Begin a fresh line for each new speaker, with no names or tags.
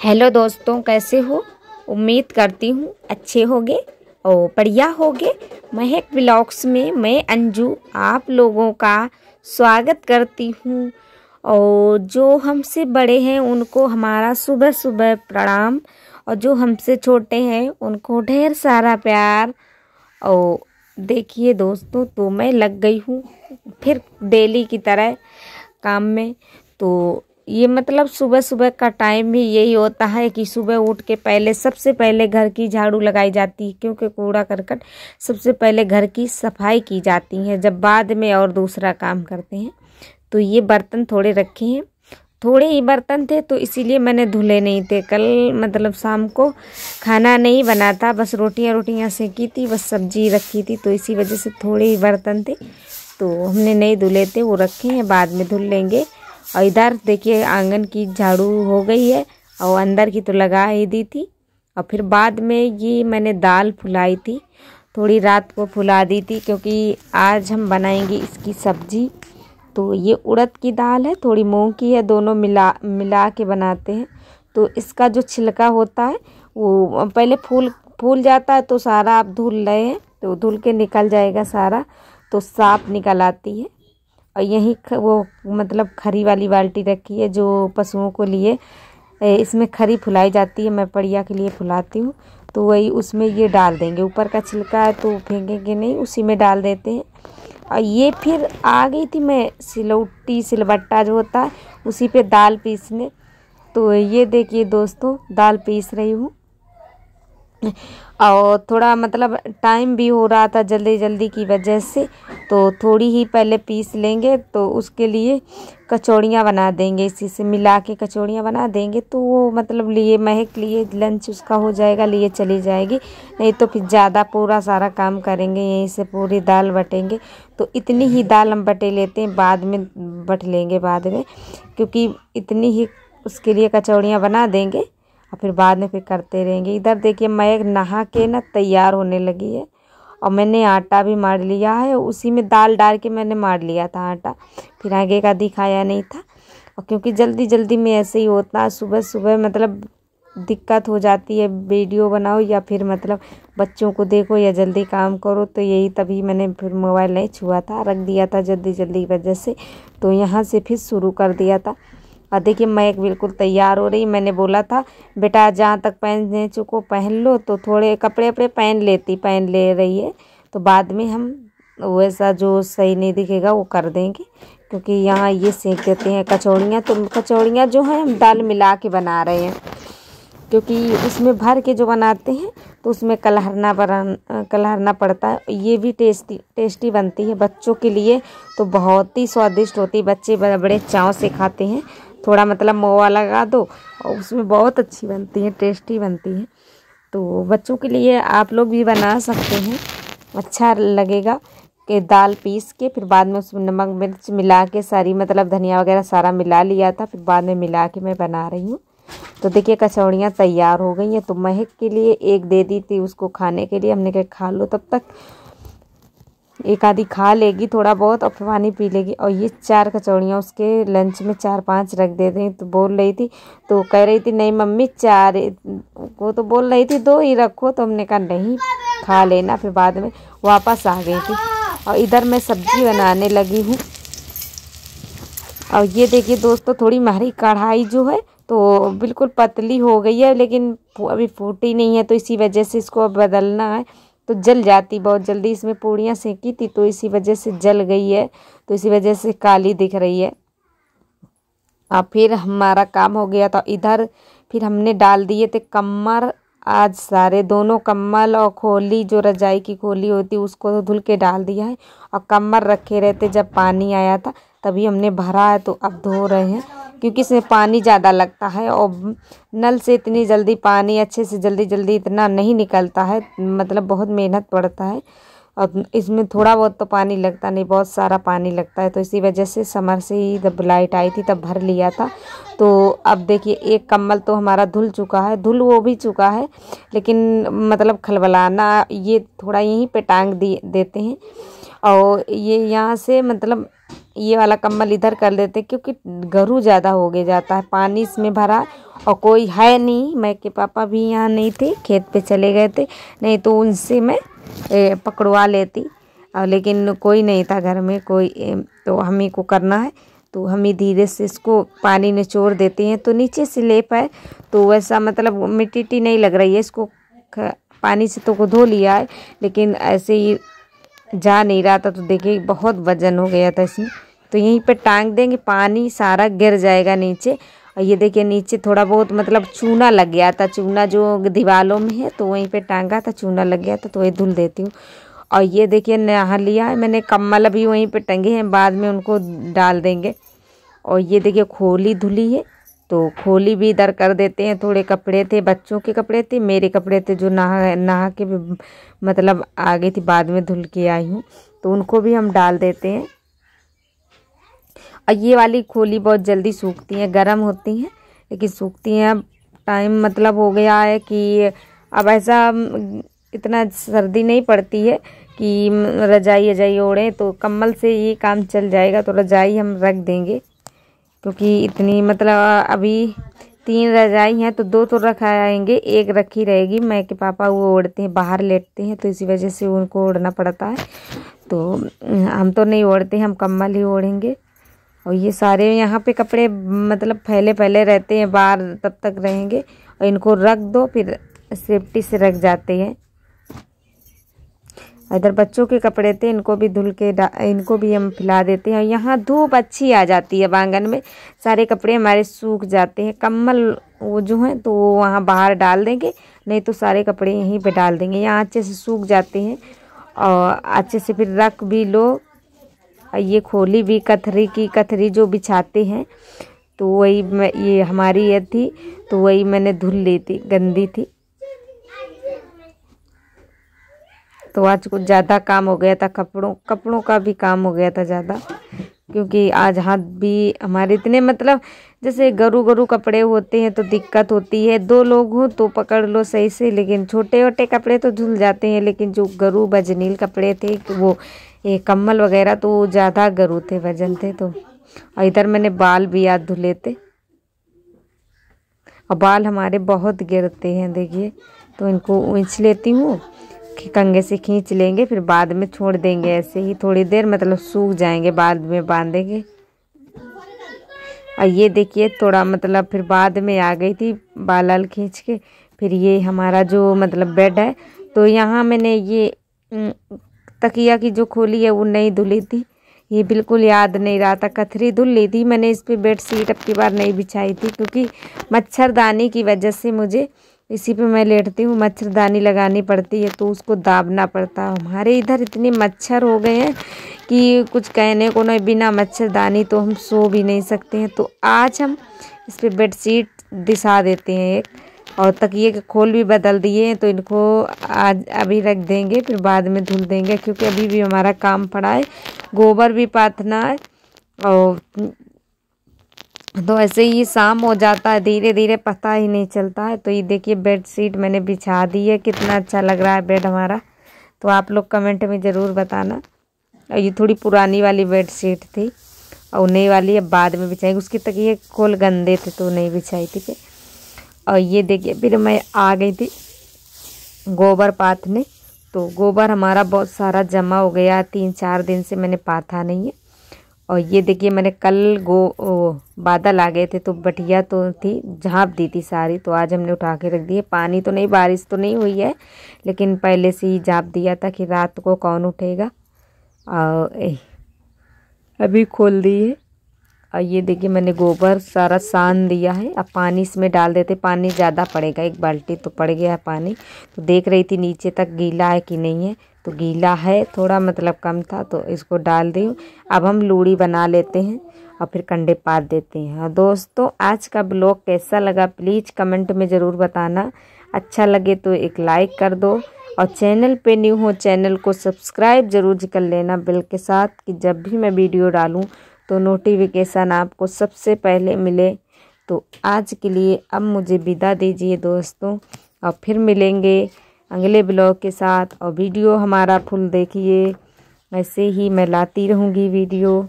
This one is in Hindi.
हेलो दोस्तों, कैसे हो। उम्मीद करती हूँ अच्छे होगे और बढ़िया होगे। महक व्लॉग्स में मैं अंजू आप लोगों का स्वागत करती हूँ। और जो हमसे बड़े हैं उनको हमारा सुबह सुबह प्रणाम, और जो हमसे छोटे हैं उनको ढेर सारा प्यार। और देखिए दोस्तों, तो मैं लग गई हूँ फिर डेली की तरह काम में। तो ये मतलब सुबह सुबह का टाइम भी यही होता है कि सुबह उठ के सबसे पहले घर की झाड़ू लगाई जाती है, क्योंकि कूड़ा करकट सबसे पहले घर की सफाई की जाती है, जब बाद में और दूसरा काम करते हैं। तो ये बर्तन थोड़े रखे हैं, थोड़े ही बर्तन थे तो इसीलिए मैंने धुले नहीं थे। कल मतलब शाम को खाना नहीं बना था, बस रोटियां सेकी थी, बस सब्जी रखी थी, तो इसी वजह से थोड़े ही बर्तन थे तो हमने नहीं धुले थे, वो रखे हैं, बाद में धुल लेंगे। और इधर देखिए आंगन की झाड़ू हो गई है और अंदर की तो लगा ही दी थी। और फिर बाद में ये मैंने दाल फुलाई थी, थोड़ी रात को फुला दी थी, क्योंकि आज हम बनाएंगे इसकी सब्जी। तो ये उड़द की दाल है, थोड़ी मूंग की है, दोनों मिला के बनाते हैं। तो इसका जो छिलका होता है वो पहले फूल जाता है, तो सारा आप धुल रहे हैं तो धुल के निकल जाएगा सारा, तो साफ निकल आती है। और यही वो मतलब खरी वाली बाल्टी रखी है जो पशुओं को लिए, इसमें खरी फुलाई जाती है, मैं बढ़िया के लिए फुलाती हूँ। तो वही उसमें ये डाल देंगे, ऊपर का छिलका है तो फेंकेंगे नहीं, उसी में डाल देते हैं। और ये फिर आ गई थी मैं सिलबट्टा जो होता है उसी पे दाल पीसने। तो ये देखिए दोस्तों, दाल पीस रही हूँ। और थोड़ा मतलब टाइम भी हो रहा था जल्दी जल्दी की वजह से, तो थोड़ी ही पहले पीस लेंगे, तो उसके लिए कचौड़ियाँ बना देंगे, इसी से मिला के कचौड़ियाँ बना देंगे। तो वो मतलब लिए महक लिए लंच उसका हो जाएगा, लिए चली जाएगी, नहीं तो फिर ज़्यादा पूरा सारा काम करेंगे, यहीं से पूरी दाल बटेंगे। तो इतनी ही दाल हम बटे लेते हैं, बाद में बट लेंगे बाद में, क्योंकि इतनी ही उसके लिए कचौड़ियाँ बना देंगे और फिर बाद में फिर करते रहेंगे। इधर देखिए मैं नहा के ना तैयार होने लगी है, और मैंने आटा भी मार लिया है, उसी में दाल डाल के मैंने मार लिया था आटा, फिर आगे का दिखाया नहीं था। और क्योंकि जल्दी जल्दी में ऐसे ही होता है, सुबह सुबह मतलब दिक्कत हो जाती है, वीडियो बनाओ या फिर मतलब बच्चों को देखो या जल्दी काम करो, तो यही तभी मैंने फिर मोबाइल नहीं छुआ था, रख दिया था जल्दी जल्दी वजह से, तो यहाँ से फिर शुरू कर दिया था। और देखिए मैं एक बिल्कुल तैयार हो रही, मैंने बोला था बेटा जहाँ तक पहनने चुको पहन लो, तो थोड़े कपड़े अपने पहन ले रही है, तो बाद में हम वैसा जो सही नहीं दिखेगा वो कर देंगे। क्योंकि यहाँ ये सेक देते हैं कचौड़ियाँ, तो कचौड़ियाँ जो हैं हम दाल मिला के बना रहे हैं, क्योंकि उसमें भर के जो बनाते हैं तो उसमें कलहरना पड़ता है। ये भी टेस्टी बनती है बच्चों के लिए, तो बहुत ही स्वादिष्ट होती है, बच्चे बड़े चाव से खाते हैं। थोड़ा मतलब मोवा लगा दो और उसमें बहुत अच्छी बनती है, टेस्टी बनती है। तो बच्चों के लिए आप लोग भी बना सकते हैं, अच्छा लगेगा। कि दाल पीस के फिर बाद में उसमें नमक मिर्च मिला के सारी मतलब धनिया वगैरह सारा मिला लिया था, फिर बाद में मिला के मैं बना रही हूँ। तो देखिए कचौड़ियाँ तैयार हो गई हैं, तो महक के लिए एक दे दी थी उसको खाने के लिए, हमने कहा खा लो, तब तक एक आधी खा लेगी थोड़ा बहुत और फिर पानी पी लेगी। और ये 4 कचौड़ियाँ उसके लंच में 4-5 रख देते हैं। तो बोल रही थी, तो कह रही थी नहीं मम्मी 4, वो तो बोल रही थी 2 ही रखो, तो हमने कहा नहीं खा लेना, फिर बाद में वापस आ गई थी। और इधर मैं सब्जी बनाने लगी हूँ। और ये देखिए दोस्तों, थोड़ी हमारी कढ़ाई जो है तो बिल्कुल पतली हो गई है, लेकिन अभी फूटी नहीं है, तो इसी वजह से इसको अब बदलना है, तो जल जाती बहुत जल्दी। इसमें पूड़ियाँ सेकी थी तो इसी वजह से जल गई है, तो इसी वजह से काली दिख रही है। और फिर हमारा काम हो गया, तो इधर फिर हमने डाल दिए थे कम्मर, आज सारे दोनों कम्बल और खोली, जो रजाई की खोली होती उसको तो धुल के डाल दिया है। और कम्मर रखे रहते जब पानी आया था तभी हमने भरा है, तो अब धो रहे हैं, क्योंकि इसमें पानी ज़्यादा लगता है और नल से इतनी जल्दी पानी अच्छे से जल्दी इतना नहीं निकलता है, मतलब बहुत मेहनत पड़ता है। और इसमें थोड़ा बहुत तो पानी लगता नहीं, बहुत सारा पानी लगता है, तो इसी वजह से समर से ही जब लाइट आई थी तब भर लिया था। तो अब देखिए एक कम्बल तो हमारा धुल चुका है, वो भी चुका है, लेकिन मतलब खलबलाना ये थोड़ा यहीं पे टांग देते हैं। और ये यहाँ से मतलब ये वाला कम्बल इधर कर लेते क्योंकि गरू ज़्यादा हो गया जाता है, पानी इसमें भरा और कोई है नहीं। मैं के पापा भी यहाँ नहीं थे, खेत पे चले गए थे, नहीं तो उनसे मैं पकड़वा लेती। और लेकिन कोई नहीं था घर में कोई, तो हम ही को करना है। तो हम ही धीरे से इसको पानी निचोड़ देते हैं। तो नीचे से लेप है तो वैसा मतलब मिट्टी नहीं लग रही है, इसको पानी से तो को धो लिया है लेकिन ऐसे ही जा नहीं रहा था। तो देखिए बहुत वजन हो गया था इसमें। तो यहीं पे टांग देंगे, पानी सारा गिर जाएगा नीचे। और ये देखिए नीचे थोड़ा बहुत मतलब चूना लग गया था, चूना जो दीवारों में है तो वहीं पे टांगा था, चूना लग गया था तो वही धुल देती हूँ। और ये देखिए नहा लिया है मैंने, कम्बल भी वहीं पे टंगे हैं, बाद में उनको डाल देंगे। और ये देखिए खोली धुली है तो खोली भी इधर कर देते हैं। थोड़े कपड़े थे, बच्चों के कपड़े थे, मेरे कपड़े थे जो नहा के भी मतलब आ गई थी, बाद में धुल के आई हूँ, तो उनको भी हम डाल देते हैं। और ये वाली खोली बहुत जल्दी सूखती हैं, गर्म होती हैं लेकिन सूखती हैं। अब टाइम मतलब हो गया है कि अब ऐसा इतना सर्दी नहीं पड़ती है कि रजाई ओढ़ें, तो कम्बल से ये काम चल जाएगा। तो रजाई हम रख देंगे क्योंकि इतनी मतलब अभी 3 रजाई हैं तो 2 तो रखाएंगे, 1 रखी रहेगी। मैं के पापा वो ओढ़ते हैं, बाहर लेटते हैं तो इसी वजह से उनको ओढ़ना पड़ता है। तो हम तो नहीं ओढ़ते, हम कम्बल ही ओढ़ेंगे। और ये सारे यहाँ पे कपड़े मतलब फैले रहते हैं, बाहर तब तक रहेंगे। और इनको रख दो फिर सेफ्टी से रख जाते हैं। इधर बच्चों के कपड़े थे, इनको भी धुल के इनको भी हम फैला देते हैं। यहाँ धूप अच्छी आ जाती है, आंगन में सारे कपड़े हमारे सूख जाते हैं। कम्बल वो जो हैं तो वो वहाँ बाहर डाल देंगे, नहीं तो सारे कपड़े यहीं पे डाल देंगे। यहाँ अच्छे से सूख जाते हैं और अच्छे से फिर रख भी लो। ये खोली भी कथरी जो बिछाते हैं तो वही ये हमारी ये थी तो वही मैंने धुल ली थी, गंदी थी। तो आज कुछ ज़्यादा काम हो गया था, कपड़ों का भी काम हो गया था ज़्यादा, क्योंकि आज हाथ भी हमारे इतने मतलब जैसे गरू कपड़े होते हैं तो दिक्कत होती है। 2 लोग हो तो पकड़ लो सही से, लेकिन छोटे कपड़े तो धुल जाते हैं। लेकिन जो गरू बजनील कपड़े थे वो ये कम्बल वगैरह तो ज़्यादा गरू थे, वजन थे। तो और इधर मैंने बाल भी आज धुले थे और बाल हमारे बहुत गिरते हैं देखिए, तो इनको ऊँच लेती हूँ, कंघे से खींच लेंगे, फिर बाद में छोड़ देंगे ऐसे ही थोड़ी देर, मतलब सूख जाएंगे, बाद में बांधेंगे। और ये देखिए थोड़ा मतलब फिर बाद में आ गई थी बाल खींच के। फिर ये हमारा जो मतलब बेड है तो यहाँ मैंने ये तकिया की जो खोली है वो नहीं धुली थी, ये बिल्कुल याद नहीं रहा था, कथरी धुल ली थी मैंने। इस पर बेडशीट अब की बार नहीं बिछाई थी क्योंकि मच्छरदानी की वजह से मुझे इसी पे मैं लेटती हूँ, मच्छरदानी लगानी पड़ती है तो उसको दाबना पड़ता है। हमारे इधर इतने मच्छर हो गए हैं कि कुछ कहने को नहीं, बिना मच्छरदानी तो हम सो भी नहीं सकते हैं। तो आज हम इस पे बेडशीट बिछा देते हैं एक, और तकिए के खोल भी बदल दिए हैं। तो इनको आज अभी रख देंगे, फिर बाद में धुल देंगे क्योंकि अभी भी हमारा काम पड़ा है, गोबर भी पाथना है। और तो ऐसे ही शाम हो जाता है, धीरे धीरे पता ही नहीं चलता है। तो ये देखिए बेडशीट मैंने बिछा दी है, कितना अच्छा लग रहा है बेड हमारा, तो आप लोग कमेंट में ज़रूर बताना। और ये थोड़ी पुरानी वाली बेडशीट थी और नई वाली अब बाद में बिछाई, उसकी तकिए खोल गंदे थे तो नहीं बिछाई थी फिर। और ये देखिए फिर मैं आ गई थी गोबर पाथने, तो गोबर हमारा बहुत सारा जमा हो गया, 3-4 दिन से मैंने पाथा नहीं है। और ये देखिए मैंने कल बादल आ गए थे तो बटिया तो थी, झाँप दी थी सारी, तो आज हमने उठा के रख दी है। पानी तो नहीं, बारिश तो नहीं हुई है, लेकिन पहले से ही झाँप दिया था कि रात को कौन उठेगा। और अभी खोल दी है। और ये देखिए मैंने गोबर सारा सान दिया है, अब पानी इसमें डाल देते, पानी ज़्यादा पड़ेगा, 1 बाल्टी तो पड़ गया है पानी। तो देख रही थी नीचे तक गीला है कि नहीं है, तो गीला है थोड़ा, मतलब कम था, तो इसको डाल दी हूँ। अब हम लूड़ी बना लेते हैं और फिर कंडे पात देते हैं। और दोस्तों आज का ब्लॉग कैसा लगा प्लीज़ कमेंट में ज़रूर बताना, अच्छा लगे तो एक लाइक कर दो, और चैनल पे न्यू हो चैनल को सब्सक्राइब ज़रूर कर लेना बेल के साथ, कि जब भी मैं वीडियो डालूँ तो नोटिफिकेशन आपको सबसे पहले मिले। तो आज के लिए अब मुझे विदा दीजिए दोस्तों, और फिर मिलेंगे अगले ब्लॉग के साथ। और वीडियो हमारा फुल देखिए, ऐसे ही मैं लाती रहूँगी वीडियो।